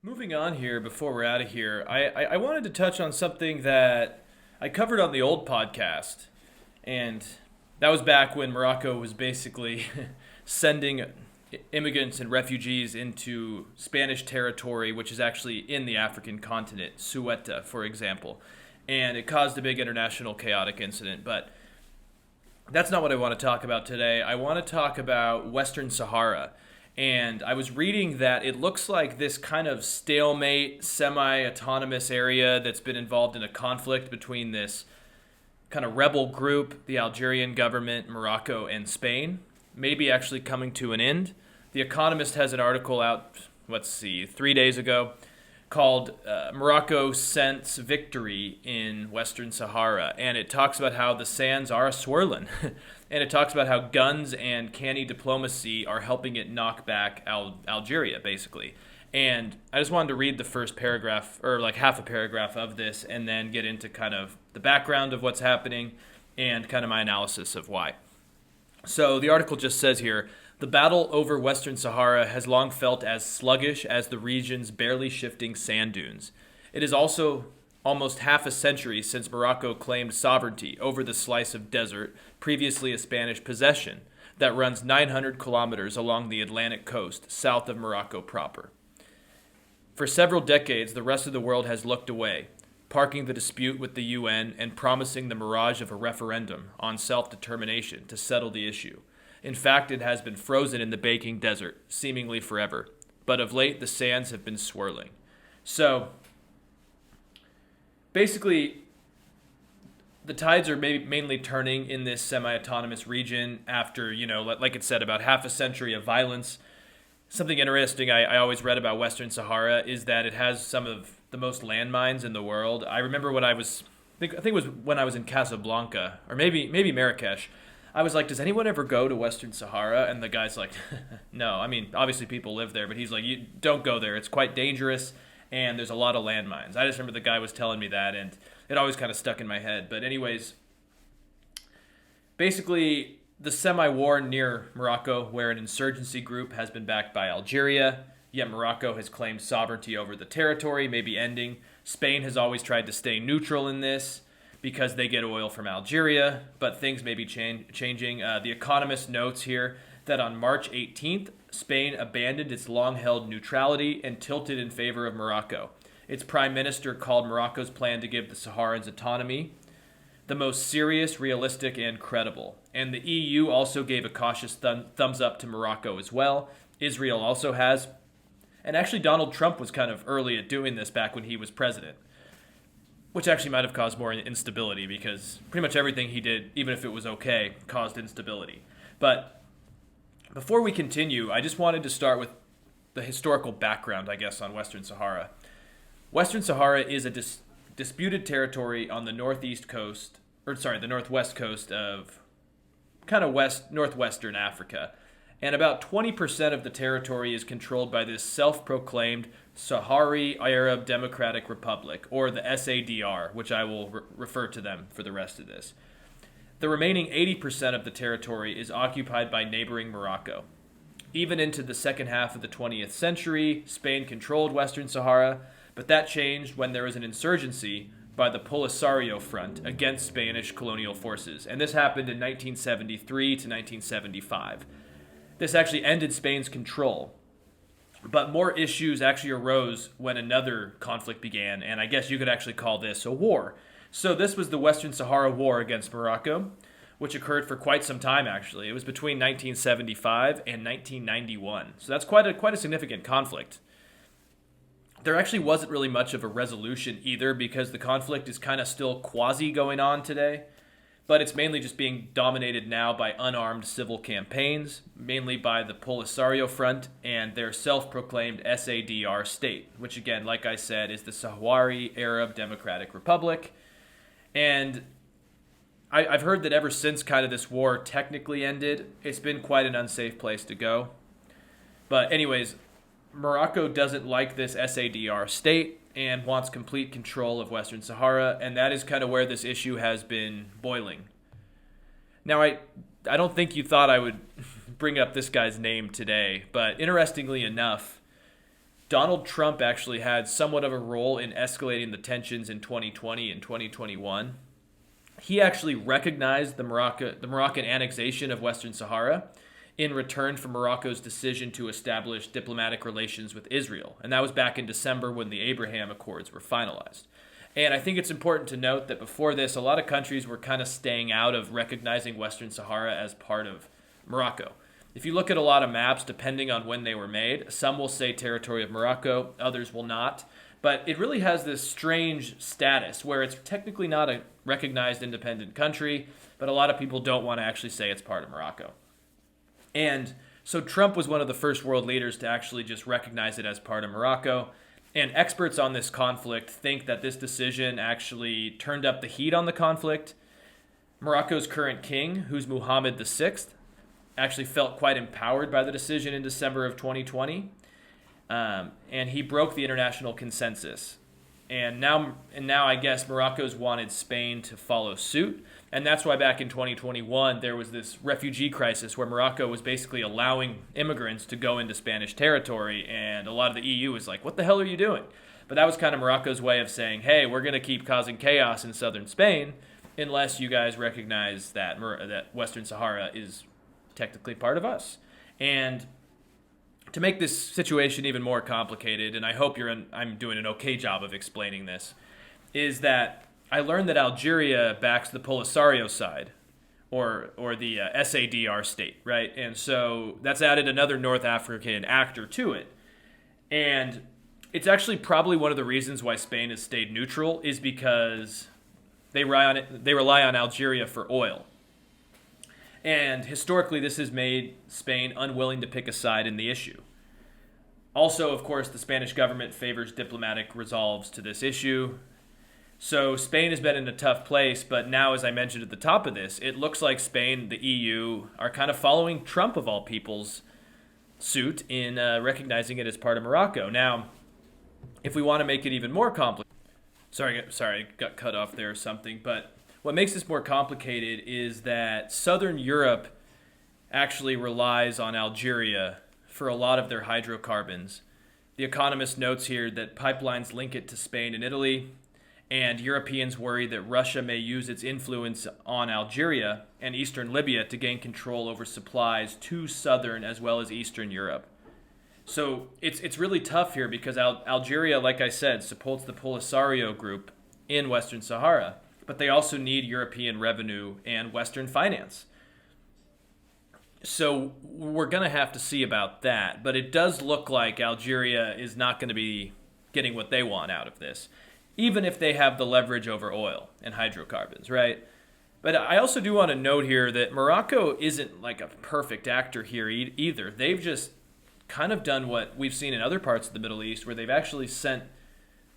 Moving on here before we're out of here, I wanted to touch on something that I covered on the old podcast. And that was back when Morocco was basically sending immigrants and refugees into Spanish territory, which is actually in the African continent, Ceuta, for example. And it caused a big international chaotic incident. But that's not what I want to talk about today. I want to talk about Western Sahara. And I was reading that it looks like this kind of stalemate, semi autonomous area that's been involved in a conflict between this kind of rebel group, the Algerian government, Morocco, and Spain, maybe actually coming to an end. The Economist has an article out, let's see, 3 days ago called Morocco Scents Victory in Western Sahara. And it talks about how the sands are a-swirling. And it talks about how guns and canny diplomacy are helping it knock back Algeria, basically. And I just wanted to read the first paragraph, or like half a paragraph of this, and then get into kind of the background of what's happening and kind of my analysis of why. So the article just says here, the battle over Western Sahara has long felt as sluggish as the region's barely shifting sand dunes. It is also almost half a century since Morocco claimed sovereignty over the slice of desert, previously a Spanish possession, that runs 900 kilometers along the Atlantic coast, south of Morocco proper. For several decades, the rest of the world has looked away, parking the dispute with the UN and promising the mirage of a referendum on self-determination to settle the issue. In fact, it has been frozen in the baking desert, seemingly forever. But of late, the sands have been swirling. So, basically, the tides are mainly turning in this semi-autonomous region after, like it said, about half a century of violence. Something interesting I always read about Western Sahara is that it has some of the most landmines in the world. I remember when I think it was when I was in Casablanca, or maybe Marrakesh. I was like, does anyone ever go to Western Sahara? And the guy's like, no. I mean, obviously people live there, but he's like, you don't go there. It's quite dangerous, and there's a lot of landmines. I just remember the guy was telling me that, and it always kind of stuck in my head. But anyways, basically, the semi-war near Morocco, where an insurgency group has been backed by Algeria, yet Morocco has claimed sovereignty over the territory, maybe ending. Spain has always tried to stay neutral in this, because they get oil from Algeria, but things may be changing. The Economist notes here that on March 18th, Spain abandoned its long-held neutrality and tilted in favor of Morocco. Its prime minister called Morocco's plan to give the Saharans autonomy the most serious, realistic, and credible. And the EU also gave a cautious thumbs up to Morocco as well. Israel also has. And actually, Donald Trump was kind of early at doing this back when he was president, which actually might have caused more instability because pretty much everything he did, even if it was okay, caused instability. But before we continue, I just wanted to start with the historical background, I guess, on Western Sahara. Western Sahara is a disputed territory on the northwest coast of kind of northwestern Africa. And about 20% of the territory is controlled by this self-proclaimed Sahrawi Arab Democratic Republic, or the SADR, which I will refer to them for the rest of this. The remaining 80% of the territory is occupied by neighboring Morocco. Even into the second half of the 20th century, Spain controlled Western Sahara, but that changed when there was an insurgency by the Polisario Front against Spanish colonial forces, and this happened in 1973 to 1975. This actually ended Spain's control. But more issues actually arose when another conflict began, and I guess you could actually call this a war. So this was the Western Sahara War against Morocco, which occurred for quite some time, actually. It was between 1975 and 1991. So that's quite a significant conflict. There actually wasn't really much of a resolution either because the conflict is kind of still quasi going on today. But it's mainly just being dominated now by unarmed civil campaigns, mainly by the Polisario Front and their self-proclaimed SADR state, which again, like I said, is the Sahrawi Arab Democratic Republic. And I've heard that ever since kind of this war technically ended, it's been quite an unsafe place to go. But anyways, Morocco doesn't like this SADR state and wants complete control of Western Sahara, and that is kind of where this issue has been boiling. Now, I don't think you thought I would bring up this guy's name today, but interestingly enough, Donald Trump actually had somewhat of a role in escalating the tensions in 2020 and 2021. He actually recognized the Moroccan annexation of Western Sahara in return for Morocco's decision to establish diplomatic relations with Israel. And that was back in December when the Abraham Accords were finalized. And I think it's important to note that before this, a lot of countries were kind of staying out of recognizing Western Sahara as part of Morocco. If you look at a lot of maps, depending on when they were made, some will say territory of Morocco, others will not. But it really has this strange status where it's technically not a recognized independent country, but a lot of people don't want to actually say it's part of Morocco. And so Trump was one of the first world leaders to actually just recognize it as part of Morocco. And experts on this conflict think that this decision actually turned up the heat on the conflict. Morocco's current king, who's Mohammed VI, actually felt quite empowered by the decision in December of 2020. And he broke the international consensus. And now I guess Morocco's wanted Spain to follow suit. And that's why back in 2021, there was this refugee crisis where Morocco was basically allowing immigrants to go into Spanish territory. And a lot of the EU was like, what the hell are you doing? But that was kind of Morocco's way of saying, hey, we're going to keep causing chaos in southern Spain unless you guys recognize that Western Sahara is technically part of us. And to make this situation even more complicated, and I hope I'm doing an okay job of explaining this, is that I learned that Algeria backs the Polisario side, or the SADR state, right? And so that's added another North African actor to it. And it's actually probably one of the reasons why Spain has stayed neutral is because they rely on Algeria for oil. And historically, this has made Spain unwilling to pick a side in the issue. Also, of course, the Spanish government favors diplomatic resolves to this issue. So Spain has been in a tough place, but now, as I mentioned at the top of this, it looks like Spain, the EU, are kind of following Trump, of all people's, suit in recognizing it as part of Morocco. Now, if we want to make it even more complicated, sorry, I got cut off there or something, but what makes this more complicated is that Southern Europe actually relies on Algeria for a lot of their hydrocarbons. The Economist notes here that pipelines link it to Spain and Italy, and Europeans worry that Russia may use its influence on Algeria and eastern Libya to gain control over supplies to southern as well as eastern Europe. So it's really tough here because Algeria, like I said, supports the Polisario group in Western Sahara, but they also need European revenue and Western finance. So we're going to have to see about that. But it does look like Algeria is not going to be getting what they want out of this, even if they have the leverage over oil and hydrocarbons, right? But I also do want to note here that Morocco isn't like a perfect actor here either. They've just kind of done what we've seen in other parts of the Middle East, where they've actually sent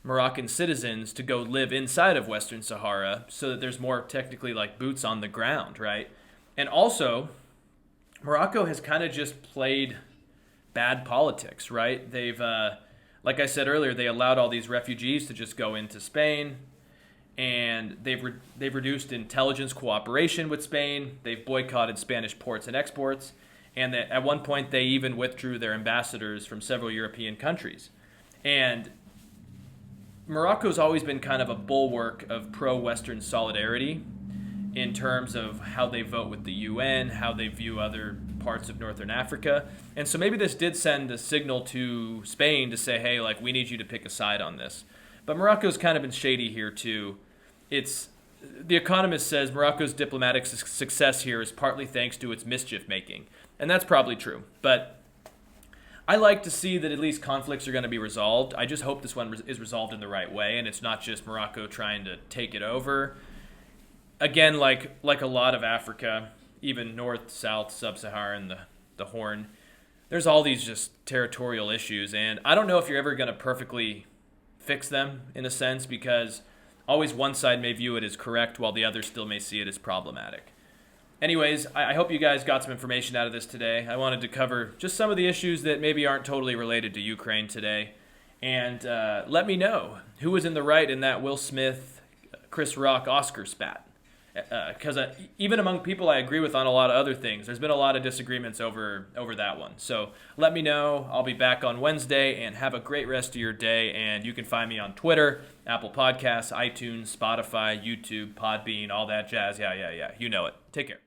Moroccan citizens to go live inside of Western Sahara so that there's more technically like boots on the ground, right? And also, Morocco has kind of just played bad politics, right? They've, like I said earlier, they allowed all these refugees to just go into Spain, and they've reduced intelligence cooperation with Spain. They've boycotted Spanish ports and exports, and at one point they even withdrew their ambassadors from several European countries. And Morocco's always been kind of a bulwark of pro-Western solidarity in terms of how they vote with the UN, how they view other parts of Northern Africa. And so maybe this did send a signal to Spain to say, hey, like, we need you to pick a side on this. But Morocco's kind of been shady here too. The Economist says Morocco's diplomatic success here is partly thanks to its mischief making. And that's probably true. But I like to see that at least conflicts are going to be resolved. I just hope this one is resolved in the right way, and it's not just Morocco trying to take it over. Again, like a lot of Africa, even North, South, Sub-Saharan, the Horn, there's all these just territorial issues, and I don't know if you're ever going to perfectly fix them in a sense, because always one side may view it as correct while the other still may see it as problematic. Anyways, I hope you guys got some information out of this today. I wanted to cover just some of the issues that maybe aren't totally related to Ukraine today, and let me know who was in the right in that Will Smith, Chris Rock Oscar spat. because even among people I agree with on a lot of other things, there's been a lot of disagreements over that one. So let me know. I'll be back on Wednesday, and have a great rest of your day. And you can find me on Twitter, Apple Podcasts, iTunes, Spotify, YouTube, Podbean, all that jazz. Yeah. You know it. Take care.